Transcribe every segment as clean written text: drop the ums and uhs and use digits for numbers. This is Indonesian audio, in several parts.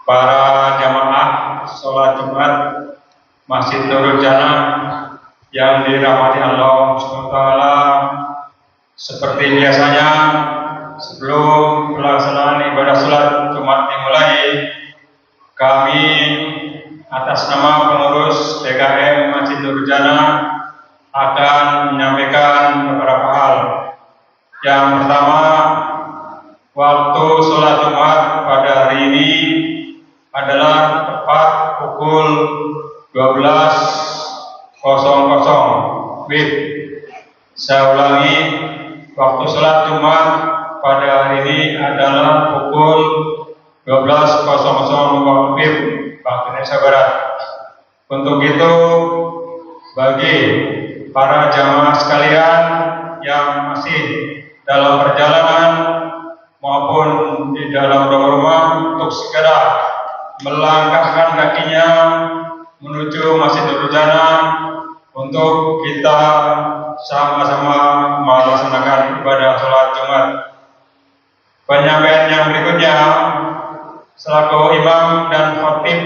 para jamaah sholat Jumat Masjid Nurul Jannah yang dirahmati Allah SWT. Seperti biasanya, sebelum pelaksanaan ibadah sholat Jumat dimulai, kami atas nama pengurus DKM Masjid Nurul Jannah akan menyampaikan beberapa hal. Yang pertama, waktu sholat Jumat pada hari ini adalah tepat pukul 12.00 WIB. Saya ulangi, waktu sholat Jumat pada hari ini adalah pukul 12.00 WIB waktu Indonesia Barat. Untuk itu, bagi para jamaah sekalian yang masih dalam perjalanan maupun di dalam rumah untuk segera melangkahkan kakinya menuju Masjid Nurul Jannah untuk kita sama-sama melaksanakan ibadah sholat Jumat. Penyampaian yang berikutnya, selaku imam dan khatib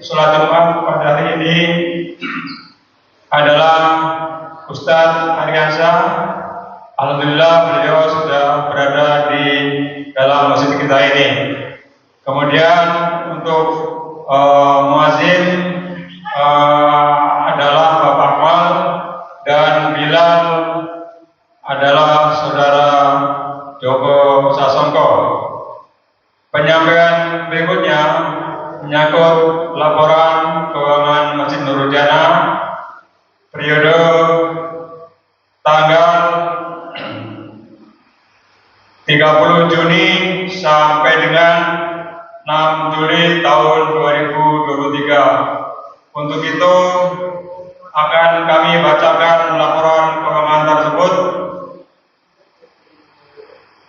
sholat Jumat pada hari ini adalah Ustadz Aryansyah. Alhamdulillah beliau sudah berada di dalam masjid kita ini. Kemudian untuk muazin adalah Bapak Akmal, dan Bilal adalah saudara Joko Sasongko. Penyampaian berikutnya menyangkut laporan keuangan Masjid Nurul Jannah periode tanggal 30 Juni sampai dengan 6 Juli tahun 2023. Untuk itu akan kami bacakan laporan keuangan tersebut.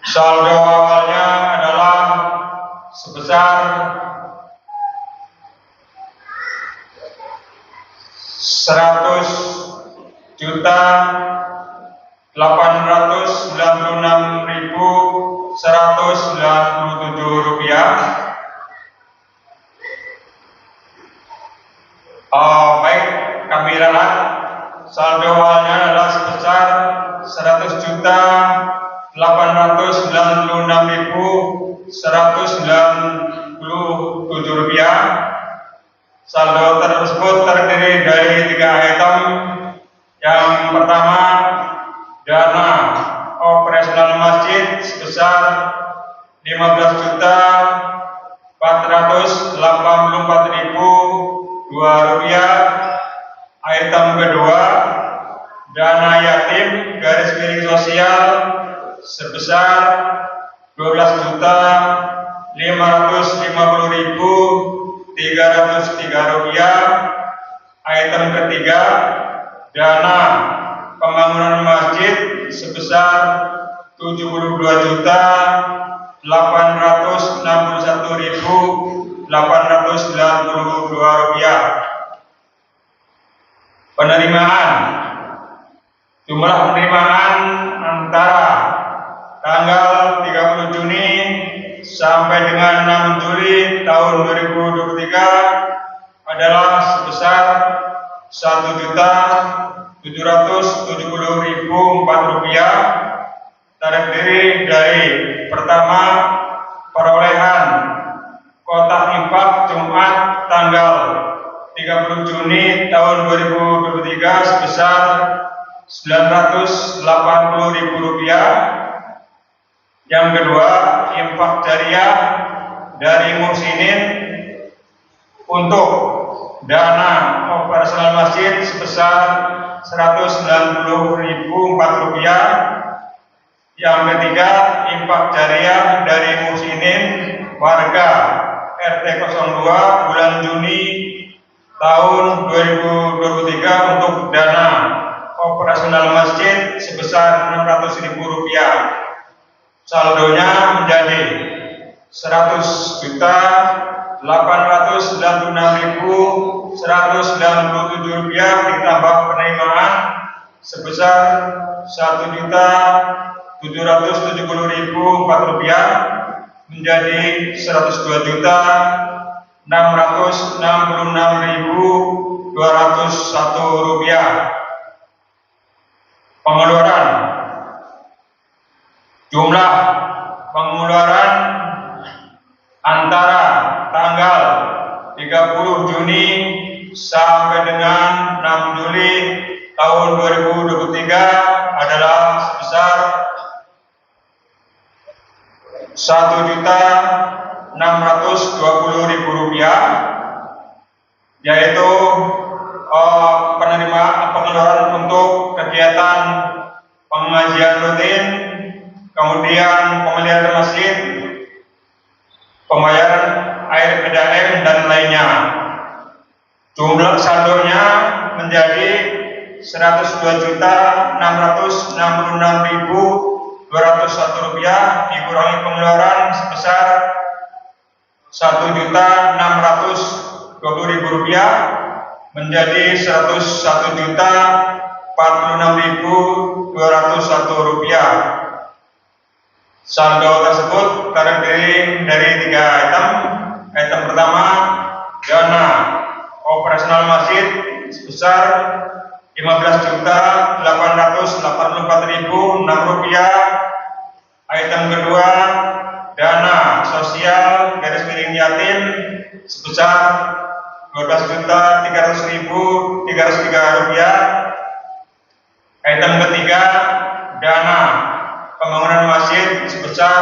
Saldo awalnya adalah sebesar 100.896.197 rupiah. Baik, kami ralat. Saldo awalnya adalah sebesar 100.896.197 rupiah. Saldo tersebut terdiri dari 3 item. Yang pertama, dana operasional masjid sebesar 15.484.002 rupiah. Item kedua, dana yatim garis miring sosial sebesar 12.550.303 rupiah. Item ketiga, dana pembangunan masjid sebesar 72.861.892 rupiah. Penerimaan, jumlah penerimaan antara tanggal 30 Juni sampai dengan 6 Juli tahun 2023 adalah sebesar 1.770.004 rupiah. Terdiri dari pertama, perolehan kotak infak Jumat tanggal 30 Juni tahun 2023 sebesar 980.000 rupiah. Yang kedua, infak jariah dari muhsinin untuk dana operasional masjid sebesar 190.004 rupiah. Yang ketiga, infak jariah dari muhsinin warga RT 02 bulan Juni tahun 2023 untuk dana operasional masjid sebesar 600.000 rupiah. Saldonya menjadi 100.896.197 rupiah ditambah penerimaan sebesar 1.770.004 rupiah menjadi 102.896.197 Rp666.201. Pengeluaran. Jumlah pengeluaran antara tanggal 30 Juni sampai dengan 6 Juli tahun 2023 adalah sebesar Rp1.620.000, yaitu pengeluaran untuk kegiatan pengajian rutin, kemudian pemeliharaan masjid, pembayaran air PDAM dan lainnya. Jumlah saldonya menjadi Rp1.666.201 dikurangi pengeluaran sebesar Rp1.620.000 menjadi Rp1.46.201. Saldo tersebut terdiri dari 3 item. Item pertama, dana operasional masjid sebesar Rp15.884.006. Item kedua, dana sosial / yatim sebesar Rp12.300.303. Item ketiga, dana pembangunan masjid sebesar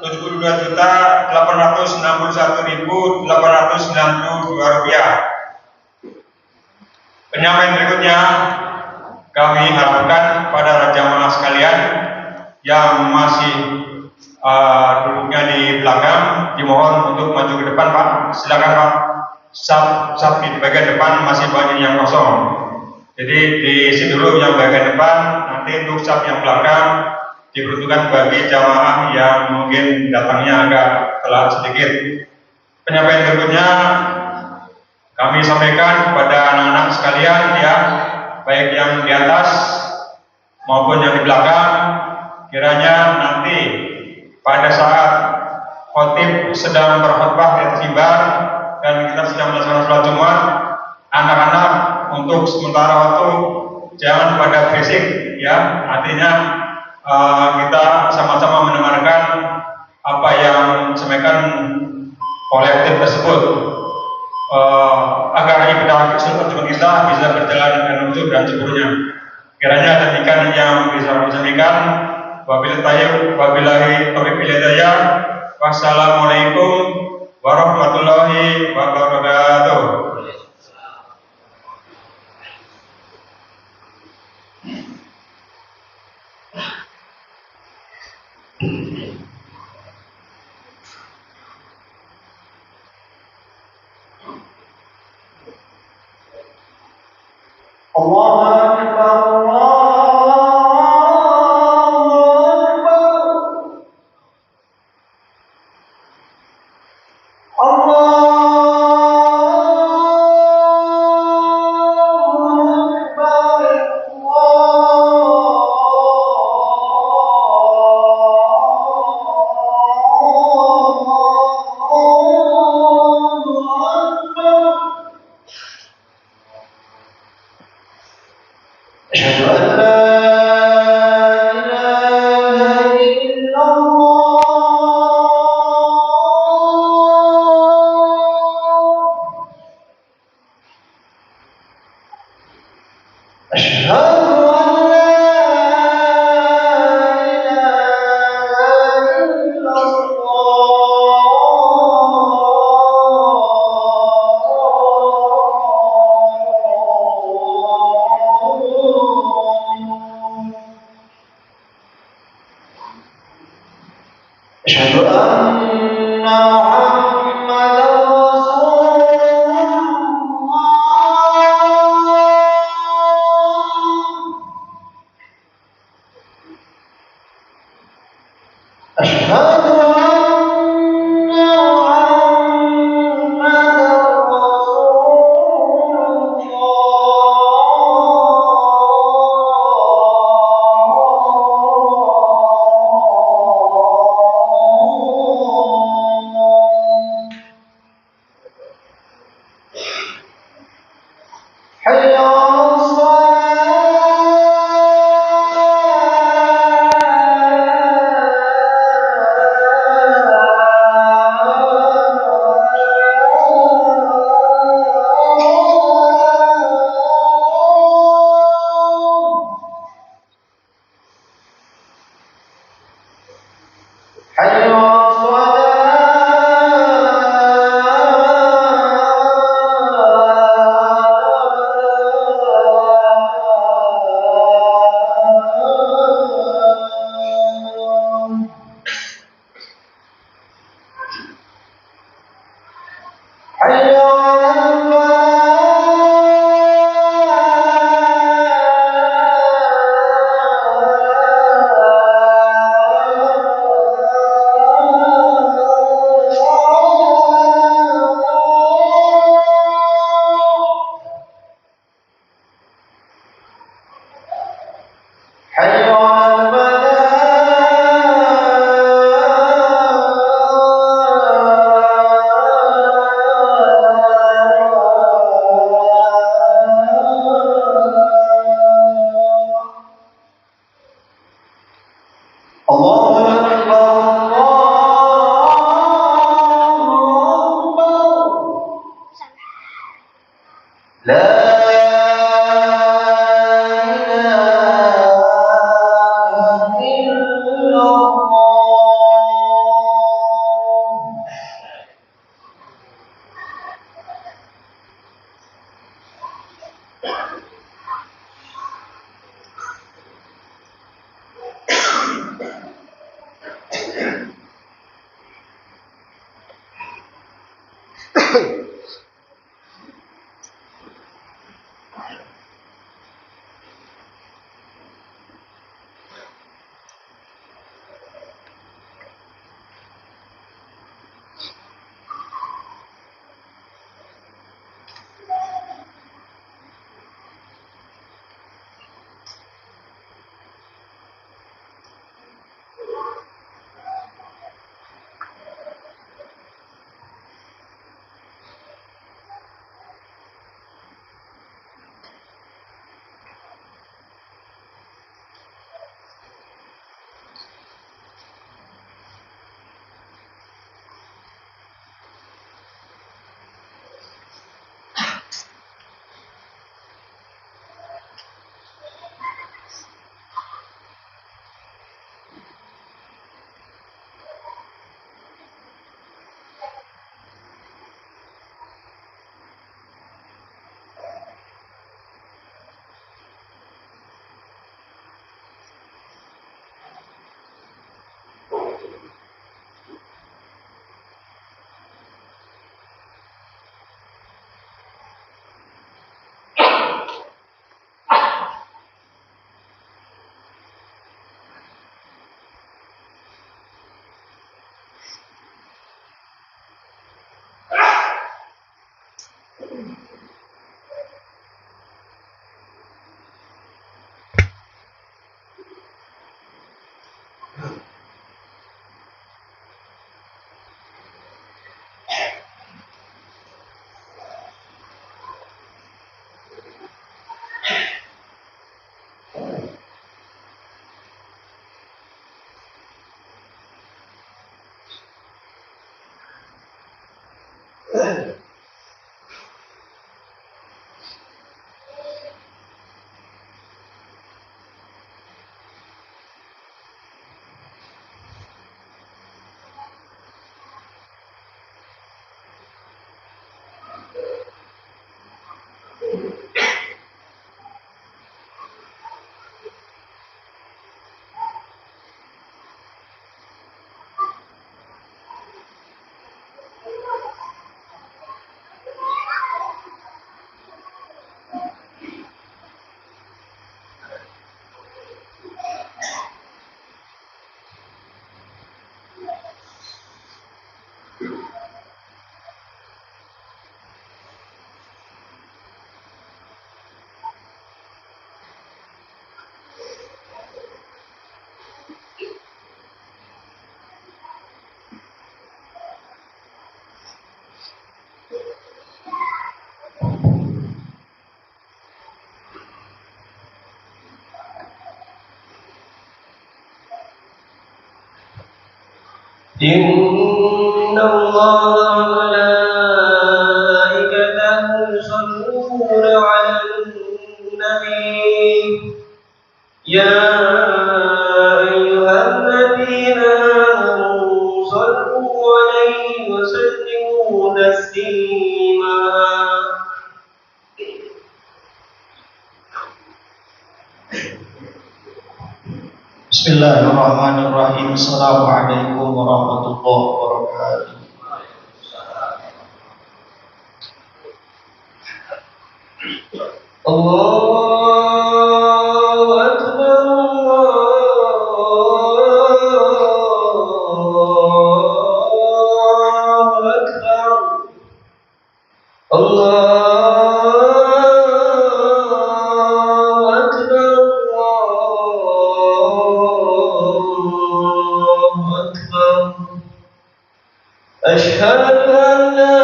Rp72.861.892. Penyampaian berikutnya kami harapkan pada jamaah sekalian yang masih duduknya di belakang dimohon untuk maju ke depan, Pak. Silakan, Pak. Saf di bagian depan masih banyak yang kosong. Jadi diisi dulu yang bagian depan, nanti untuk saf yang belakang diperuntukkan bagi jamaah yang mungkin datangnya agak telat sedikit. Penyampaian berikutnya kami sampaikan kepada anak-anak sekalian, ya, baik yang di atas maupun yang di belakang, kiranya nanti pada saat khotib sedang berkhutbah di atas mimbar dan kita sedang melaksanakan sholat Jumat, anak-anak untuk sementara waktu jangan pada berisik, ya, artinya kita sama-sama mendengarkan apa yang disampaikan oleh khotib tersebut, agar ibadah sholat Jumat kita bisa berjalan dengan lancar dan seluruhnya. Kiranya demikian yang bisa kami sampaikan. Wabillahi taufiq wal hidayah. Wassalamualaikum warahmatullahi wabarakatuh. Allahu Akbar, إن الله وملائكته يصلون على النبي يا أيها الذين آمنوا صلوا عليه وسلموا تسليما. Bismillahirrahmanirrahim. Assalamualaikum warahmatullahi wabarakatuh. Allahu Akbar, Allahu Akbar, Allahu Akbar, Allahu Akbar. Asyhadu an la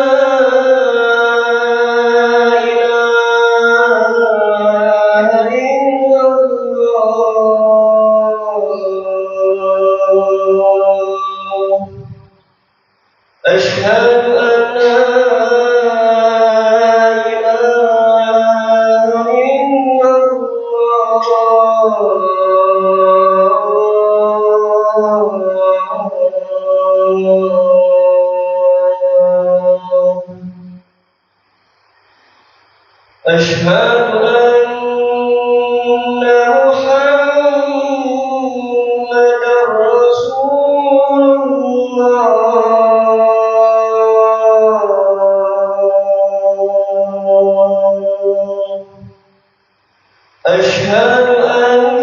أشهد أن لا أشهد أن محمدا رسول الله أشهد أن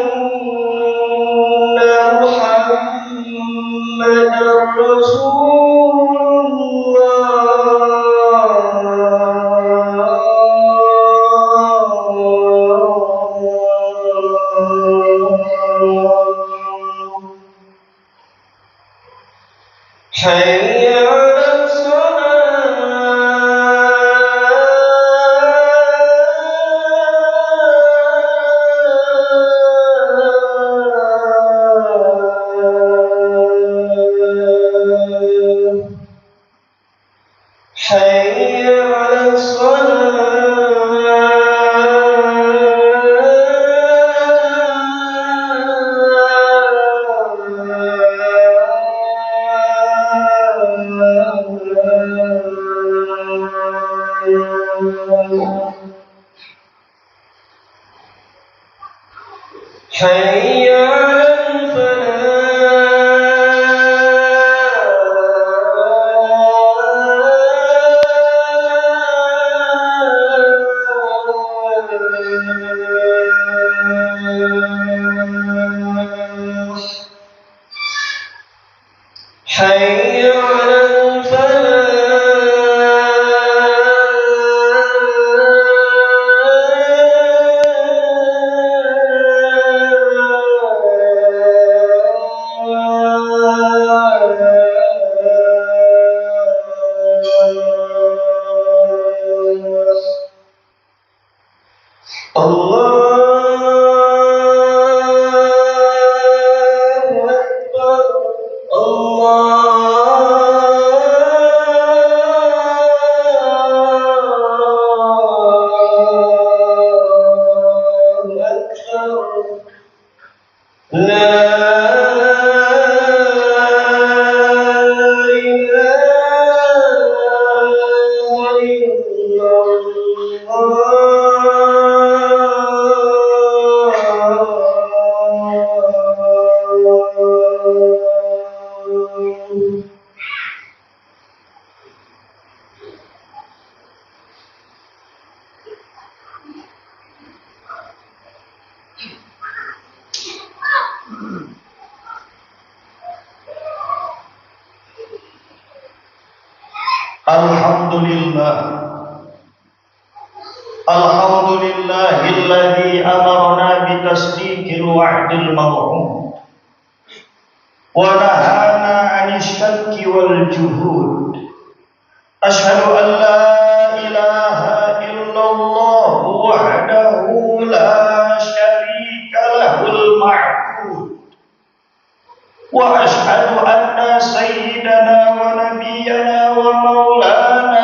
محمدا رسول الله حي على الصلاة حي على الصلاة حي على الفلاح حي على الفلاح الله أكبر الله أكبر لا إله إلا الله Alhamdulillah, Alhamdulillahilladzi amarna bitasdiqil wa'dil maw'ud wa nahana 'anil syakki wal juhud. Asyhadu an la ilaha illallah wahdahu la syarika lahul ma'bud wa asyhadu anna sayyidana wa nabiyyana wa maulana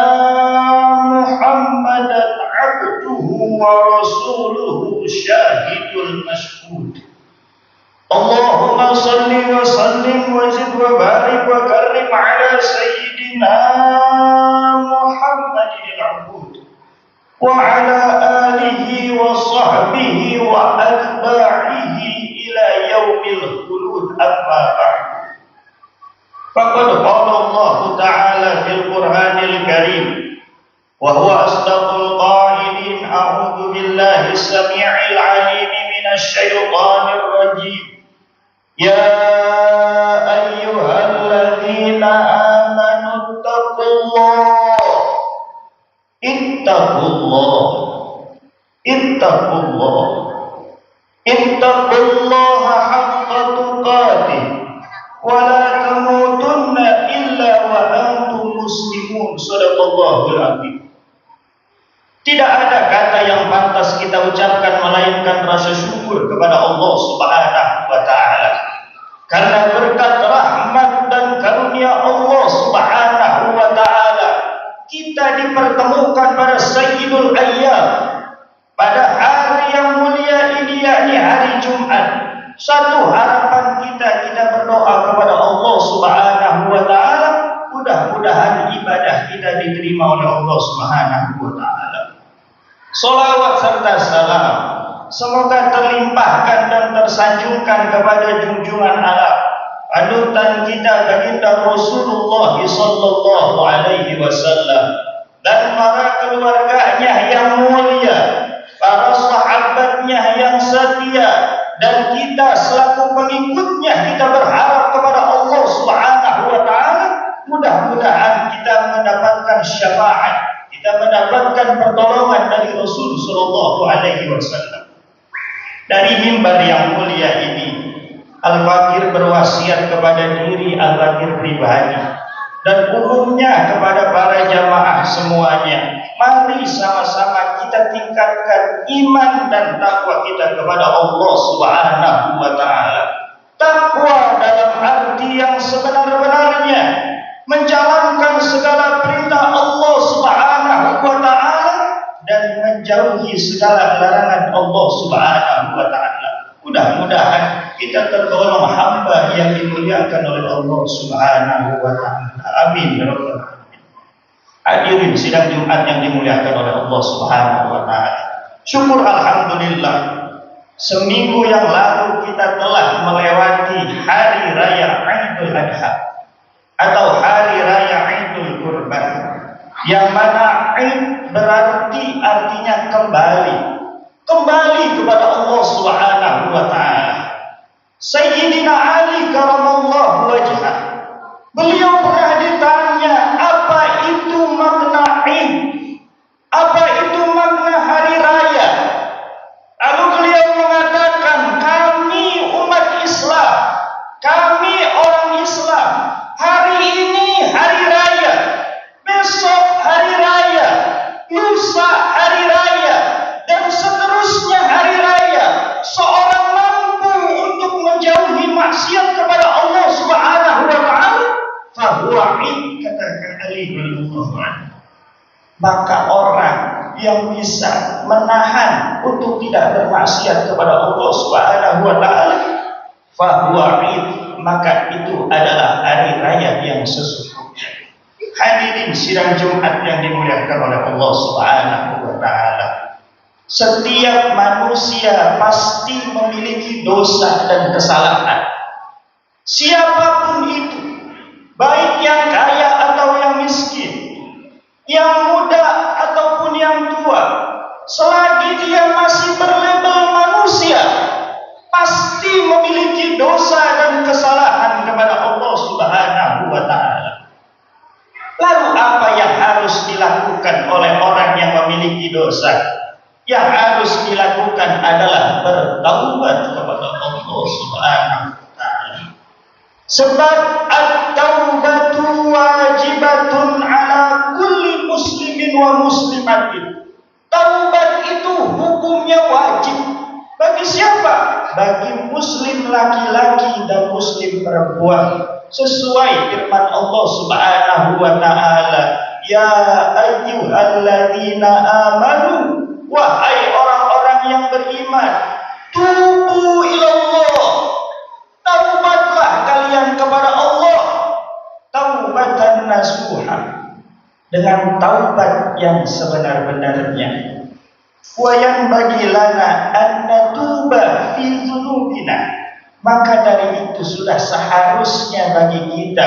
Muhammadan abduhu wa rasuluhu syahidul mashhud. Allahumma salli wa sallim wa zid wa barik wa karim ala sayyidina Muhammadin al-abud wa ala alihi wa sahbihi wa atba'ihi ila yaumil khulud amma ba'd. Faqad qala Allah Ta'ala fil Qur'anil Karim wa huwa asdaqul qailin a'udzu billahi as-sami'il 'alim minasy syaithanir rajim. Ya ayyuhalladzina amanu ittaqullah ittaqullaha haqqa tuqatih wa la tamutunna illa wa antum muslimun. Shadaqallahul azim. Tidak ada kata yang pantas kita ucapkan melainkan rasa syukur kepada Allah Subhanahu wa taala. Karena berkat rahmat dan karunia Allah Subhanahu wa taala kita dipertemukan pada Sayyidul Ayyam, pada hari yang mulia ini, yakni hari Jumat. Satu harapan kita berdoa kepada Allah Subhanahu wa taala, mudah-mudahan ibadah kita diterima oleh Allah Subhanahu wa taala. Salawat serta salam semoga terlimpahkan dan tersanjungkan kepada junjungan alam panutan kita baginda Rasulullah sallallahu alaihi wasallam dan para keluarganya yang mulia, para sahabatnya yang setia, dan kita selaku pengikutnya. Kita berharap kepada Allah Subhanahu wa taala mudah-mudahan kita mendapatkan syafaat, kita mendapatkan pertolongan dari Rasul sallallahu alaihi wasallam. Dari mimbar yang mulia ini, Al-Fakir berwasiat kepada diri Al-Fakir pribadi dan umumnya kepada para jamaah semuanya. Mari sama-sama kita tingkatkan iman dan takwa kita kepada Allah Subhanahu wa taala. Takwa dalam arti yang sebenar-benarnya, menjalankan segala perintah Allah Subhanahu wa taala dan menjauhi segala larangan Allah Subhanahu wa taala. Mudah-mudahan kita tergolong hamba yang dimuliakan oleh Allah Subhanahu wa taala. Amin ya rabbal alamin. Hadirin sidang Jumat yang dimuliakan oleh Allah Subhanahu wa taala. Syukur alhamdulillah, seminggu yang lalu kita telah melewati hari raya Idul Adha atau hari raya Idul Kurban, yang mana Id berarti artinya kembali kepada Allah Subhanahu wa taala. Sayyidina Ali karamallahu wajhah, beliau pernah ditanya apa itu makna Id, apa itu makna hari raya. Lalu beliau mengatakan, kami umat Islam, kami orang Islam, hari ini hari raya, besok hari raya, lusa hari raya, dan seterusnya hari raya. Seorang mampu untuk menjauhi maksiat kepada Allah Subhanahu wa taala, fahuwa Id, katakan Ali radhiyallahu anhu. Maka orang yang bisa menahan untuk tidak bermaksiat kepada Allah Subhanahu wa taala, fahuwa Id, maka itu adalah hari raya yang sesungguhnya. Hadirin sidang Jumat yang dimuliakan oleh Allah Subhanahu wa taala. Setiap manusia pasti memiliki dosa dan kesalahan. Siapapun itu, baik yang kaya atau yang miskin, yang muda ataupun yang tua, selagi dia masih berlabel manusia, pasti memiliki dosa dan kesalahan kepada Allah Subhanahu wa taala. Lalu apa yang harus dilakukan oleh orang yang memiliki dosa? Yang harus dilakukan adalah bertaubat kepada Allah Subhanahu wa taala. Sebab at-taubatu wajibatun ala kulli muslimin wa muslimatin. Taubat itu hukumnya wajib. Bagi siapa? Bagi muslim laki-laki dan muslim perempuan. Sesuai firman Allah Subhanahu wa taala, ya ayyuhalladzina amanu, wahai orang-orang yang beriman, tubu ilallah, taubatlah kalian kepada Allah, taubatan nasuha, dengan taubat yang sebenar-benarnya. Wa yanbaghi lana an natuba fi dzunubina, maka dari itu sudah seharusnya bagi kita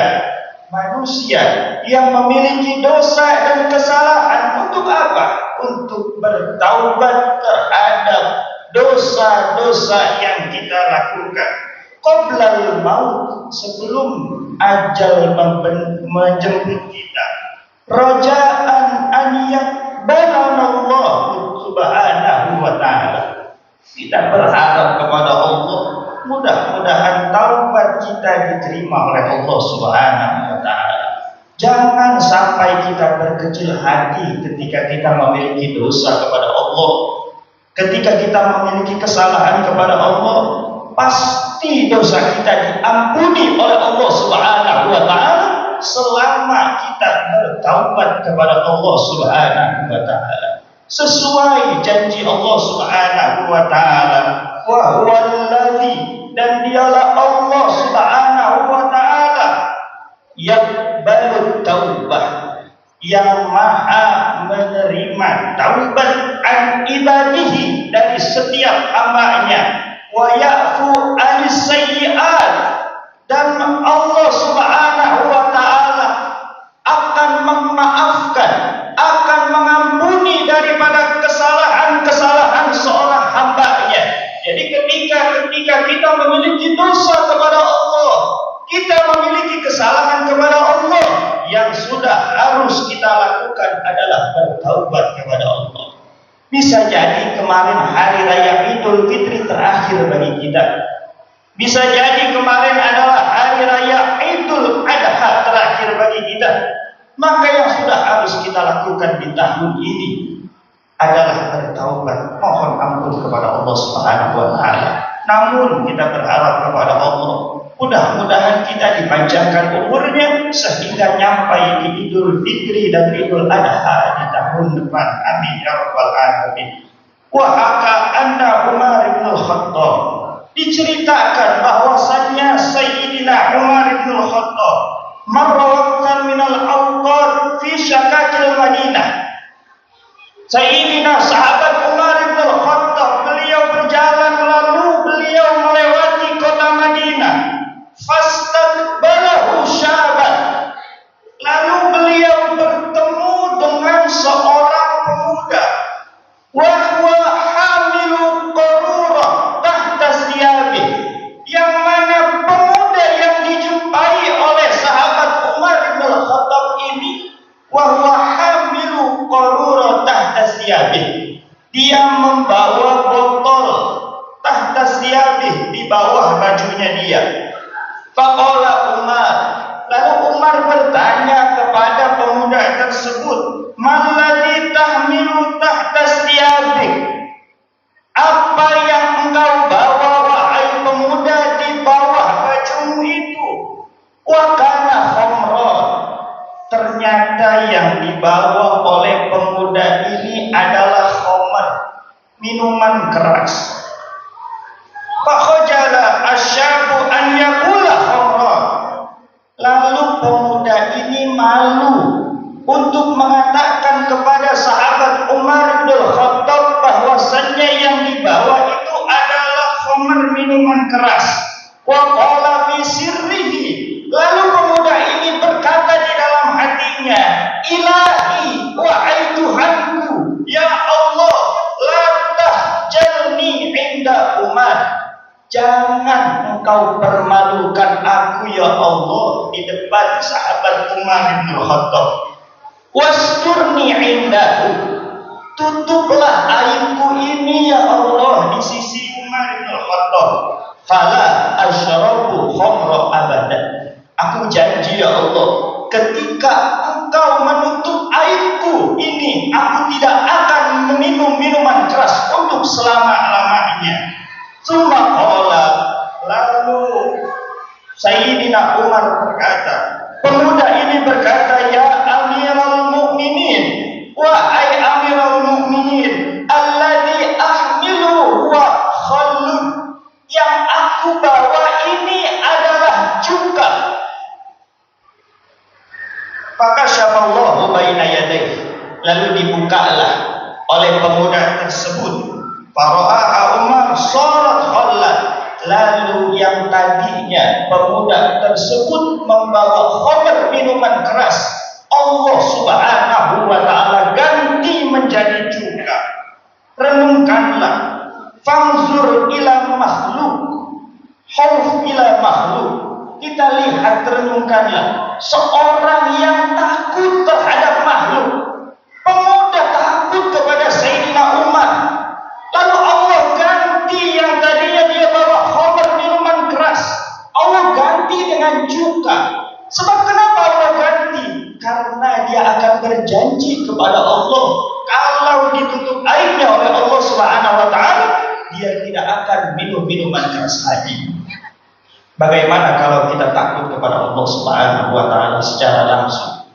manusia yang memiliki dosa dan kesalahan untuk apa? Untuk bertaubat terhadap dosa-dosa yang kita lakukan qoblal maut, sebelum ajal menjemput kita. Rajaan an yaqbalanallahu subhanahu wa ta'ala. Kita berharap kepada Allah, mudah-mudahan taubat kita diterima oleh Allah Subhanahu wa taala. Jangan sampai kita berkecil hati ketika kita memiliki dosa kepada Allah. Ketika kita memiliki kesalahan kepada Allah, pasti dosa kita diampuni oleh Allah Subhanahu wa taala selama kita bertaubat kepada Allah Subhanahu wa taala. Sesuai janji Allah Subhanahu wa taala, wa huwallazi, dan dialah Allah Subhanahu wa taala yaqbalut taubah, yang maha menerima menerima taubat an ibadihi dari setiap hambanya, wa ya'fu anis sayyi'at, dan Allah Subhanahu wa taala akan memaafkan, akan mengampuni daripada kesalahan-kesalahan seorang hambanya. Jadi ketika kita memiliki dosa kepada Allah, kita memiliki kesalahan kepada Allah, yang sudah harus kita lakukan adalah bertaubat kepada Allah. Bisa jadi kemarin hari raya Idul Fitri terakhir bagi kita. Bisa jadi kemarin adalah hari raya Idul Adha terakhir bagi kita. Maka yang sudah harus kita lakukan di tahun ini adalah bertaubat, mohon ampun kepada Allah Subhanahu wa taala. Namun kita berharap kepada Allah, mudah-mudahan kita dipanjangkan umurnya sehingga nyampai di Idul Fitri dan Idul Adha di tahun depan. Amin ya rabbal alamin. Wa haka anna Umar bin Khattab, diceritakan bahwasannya Sayyidina Umar bin Khattab marwatan minal awqat fi syakakil Madinah. Sayyidina sahabat Umar bin Khattab, beliau berjalan lalu beliau melewati kota Madinah. Fastaqbalahu syaban, lalu beliau bertemu dengan seorang pemuda. Wa huwa hamilu qarurah tahta siyabih, yang mana pemuda yang dijumpai oleh sahabat Umar bin Khattab ini, wa huwa hamilu qarurah tahta siyabih, dia membawa botol tahta siyabih, di bawah bajunya dia. Faqala Umar, lalu Umar bertanya kepada pemuda tersebut, "Malladzi tahmilu tahta siyabik?" Apa yang engkau bawa wahai pemuda di bawah bajumu itu? Wa kana khamran, ternyata yang dibawa oleh pemuda ini adalah khamr, minuman keras. Fakhajala asyabu an yaqula khamran, lalu pemuda ini malu untuk mengatakan kepada sahabat Umar bin Khattab bahwasannya yang dibawa itu adalah khamr, minuman keras. Wa qala fi sirrihi, lalu pemuda ini berkata di dalam hatinya, "Ilahi, wahai Tuhanku, ya Allah, la tahjalni inda Umar, jangan engkau permalukan aku ya Allah di depan sahabat Umar bin Khattab. Wasturni indahu, tutuplah aibku ini ya Allah di sisi Umar bin Khattab. Fala asyrabu khamra abadan, aku janji ya Allah, ketika engkau menutup aibku ini, aku tidak akan meminum minuman keras untuk selama-lamanya." Summa qala, lalu Sayyidina Umar berkata, pemuda ini berkata, "Ya Amirul Mukminin, wahai Amirul Mukminin, alladzi ahmilu huwa khallun, yang aku bawa ini adalah cuka." Maka syafallahu baina yadayhi, lalu dibukalah oleh pemuda tersebut. Fara'a Umar sarat khallat, lalu yang tadinya pemuda tersebut membawa khamr, minuman keras, Allah Subhanahu wa taala ganti menjadi cuka. Renungkanlah, fanzur ila makhluk, khauf ila makhluk. Kita lihat, renungkanlah, seorang yang takut terhadap makhluk. Pemuda takut kepada Sayyidina Umar, lalu Allah ganti yang tadinya dia bawa khamr, minuman keras, Allah ganti dengan cuka. Sebab kenapa Allah ganti? Karena dia akan berjanji kepada Allah, kalau ditutup aibnya oleh Allah Subhanahu wa taala, dia tidak akan minum minuman keras lagi. Bagaimana kalau kita takut kepada Allah Subhanahu wa taala secara langsung?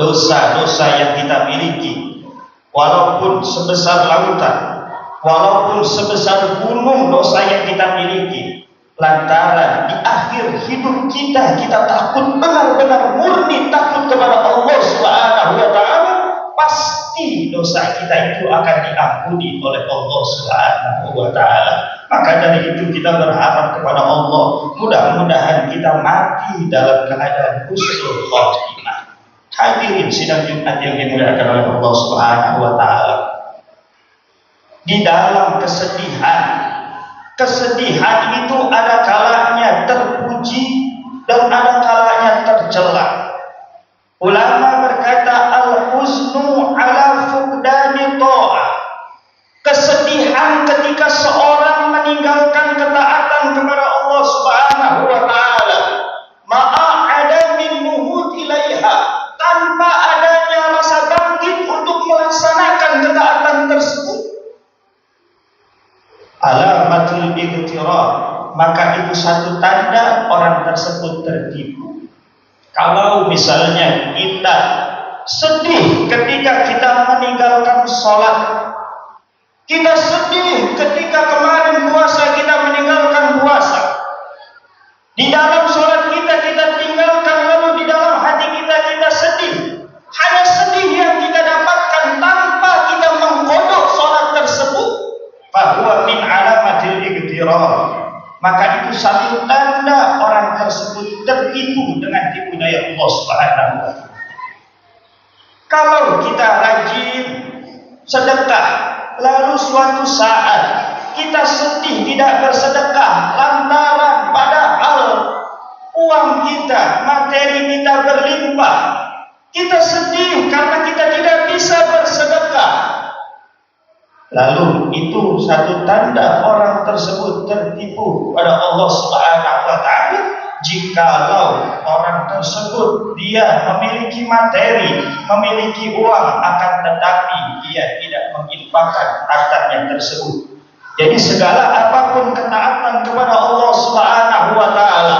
Dosa-dosa yang kita miliki, walaupun sebesar lautan, walaupun sebesar gunung dosa yang kita miliki, lantaran di akhir hidup kita takut, benar-benar murni takut kepada Allah Subhanahu wa taala, pasti dosa kita itu akan diampuni oleh Allah Subhanahu wa taala. Maka dari itu kita berharap kepada Allah, mudah-mudahan kita mati dalam keadaan husnul khotimah. Hadirin sidang Jumat yang dimuliakan oleh Allah Subhanahu wa taala. Di dalam kesedihan itu ada kalanya terpuji dan ada kalanya tercela. Ulama berkata al-huznu ala fuqdani ta'ah. Kesedihan ketika seorang meninggalkan ketaatan kepada Allah Subhanahu wa taala, ma'a adamin nuhud ilaiha, tanpa adanya rasa bangkit untuk melaksanakan ketaatan tersebut. Alamatul ightirar, maka itu satu tanda orang tersebut tertipu. Kalau misalnya kita sedih ketika kita meninggalkan sholat, kita sedih ketika kemarin puasa kita meninggalkan puasa, di dalam sholat kita tinggalkan, lalu di dalam hati kita sedih, hanya sedih yang kita dapatkan tanpa kita mengkodok sholat tersebut, bahwa min alamatil ightirar, maka itu satu tanda orang tersebut tertipu dengan tipu daya Allah Subhanahu wa taala. Kalau kita rajin sedekah, lalu suatu saat kita sedih tidak bersedekah lantaran padahal uang kita, materi kita berlimpah, kita sedih karena kita tidak bisa bersedekah. Lalu itu satu tanda orang tersebut tertipu pada Allah Subhanahu wa taala. Jikalau orang tersebut dia memiliki materi, memiliki uang, akan tetapi dia tidak menginfakkan hartanya tersebut. Jadi segala apapun ketaatan kepada Allah Subhanahu wa taala,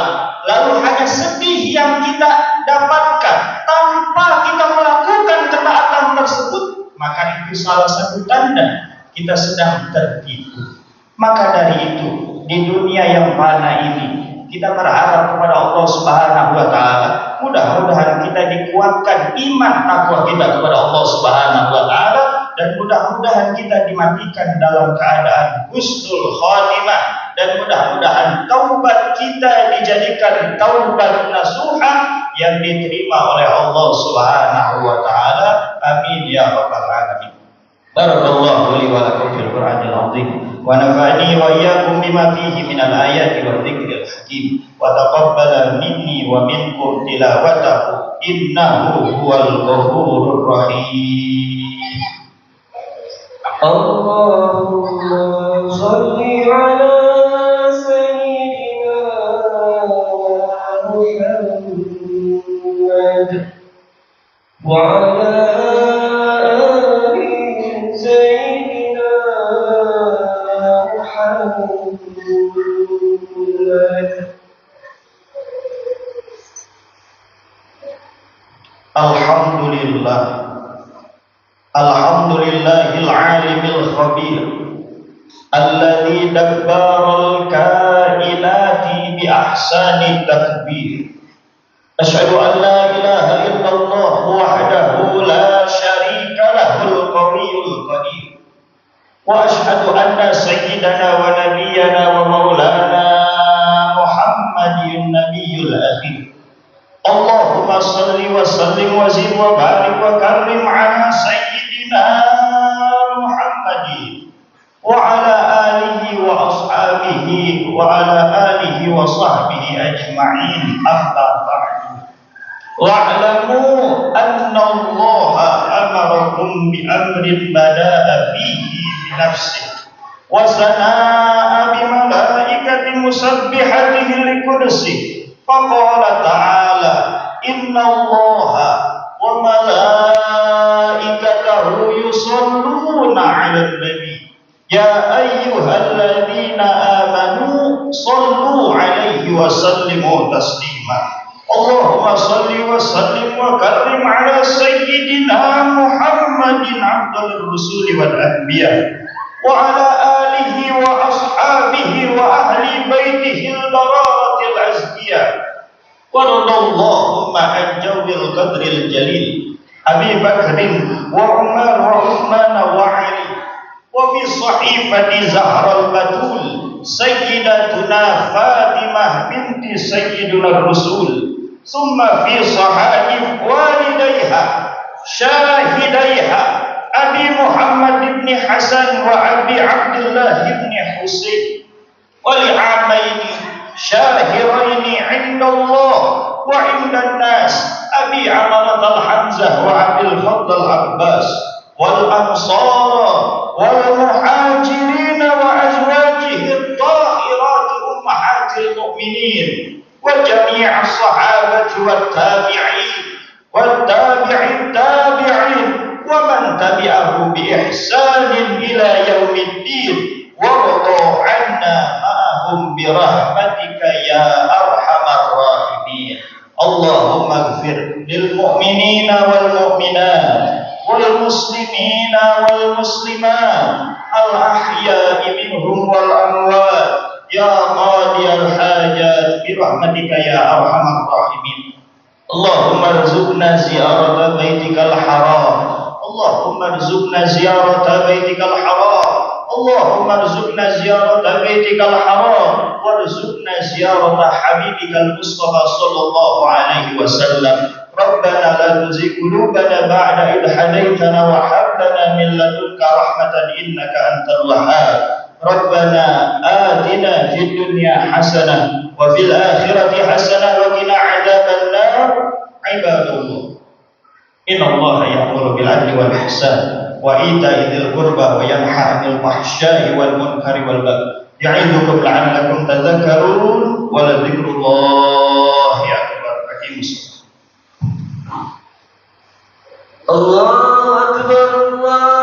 lalu hanya sedih yang kita dapatkan tanpa kita melakukan ketaatan tersebut, maka itu salah satu tanda kita sedang tertipu. Maka dari itu, di dunia yang fana ini, kita berharap kepada Allah Subhanahu wa taala, mudah-mudahan kita dikuatkan iman takwa kita kepada Allah Subhanahu wa taala, dan mudah-mudahan kita dimatikan dalam keadaan husnul khatimah, dan mudah-mudahan taubat kita dijadikan taubat nasuha yang diterima oleh Allah Subhanahu wa taala. Amin ya rabbal alamin. Barakallahu li wa lakum fil Qur'anil azim wa nafa'ani wa iyyakum bima fihi minal ayati wa dzikril hakim wa taqabbala minni wa minkum tilawatahu innahu huwal ghafurur rahim. Allahumma shalli ala sayyidina Muhammad wa ala Alhamdulillah, alhamdulillahil alimil khabir, alladzi dabbaral kainati bi ahsani tadbir. Asyhadu an la ilaha illallah wahdahu la syarika lahul qawiyyul qadir, wa asyhadu anna sayyidana wa nabiyyana wa maulana Muhammadin nabiyyul akhir. Allahumma salli wa sallim wa zid wa barik wa karrim ala sayyidina Muhammadin wa ala alihi wa ashabihi wa ala alihi wa sahbihi ajma'in, amma ba'du. Wa'lamu anna Allah amarakum bi amrin bada'a fihi bi nafsihi wa sana'a bi malaikati musabbihatihi li kursihi. Faqala ta'ala inna allaha wa malaikatahu yusalluna 'alan nabi ya ayyuhalladzina amanu sallu 'alaihi wa sallimu taslima. Allahumma salli wa sallim wa karrim 'ala sayyidina Muhammadin afdalur rusuli wal anbiya wa 'ala alihi wa ashabihi wa ahli baitihi al-bararatil azkiyah. Wa radallahu an jawil qadril jalil أبي بكر وعمر وعثمان وعلي. وفي صحيفة زهرة البتول سيدتنا فاطمة بنت سيدنا الرسول. ثم في صحائف والديها شاهديها أبي محمد بن حسن وأبي عبد الله بن حسين، ولعامين شاهرين عند الله وعند الناس أبي عمرة الحمزة وأبي الفضل العباس، والأنصار والمهاجرين وأزواجه الطاهرات أمهات المؤمنين، وجميع الصحابة والتابعين والتابع التابعين ومن تبعه بإحسان إلى يوم الدين، وارض عنا معهم برحمتك يا أرحم الراحمين. اللهم اغفر للمؤمنين والمؤمنات والمسلمين والمسلمات الأحياء منهم والأموات يا قاضي الحاجات برحمتك يا أرحم الراحمين. اللهم ارزقنا زيارة بيتك الحرام، اللهم ارزقنا زيارة بيتك الحرام، اللهم ارزقنا زيارة بيتك الحرام، وارزقنا زيارة حبيبك المصطفى صلى الله عليه وسلم. ربنا لا تزغ قلوبنا بعد إذ هديتنا وهب لنا من لدنك رحمة إنك أنت الوهاب. ربنا آتنا في الدنيا حسنة وفي الآخرة حسنة وقنا عذاب النار. عباد الله، إن الله يأمر بالعدل والإحسان وإيتاء ذي القربى وينهى عن الفحشاء والمنكر والبغي يعظكم لعلكم تذكرون ولذكر الله أكبر. أقيموا الصلاة. الله أكبر الله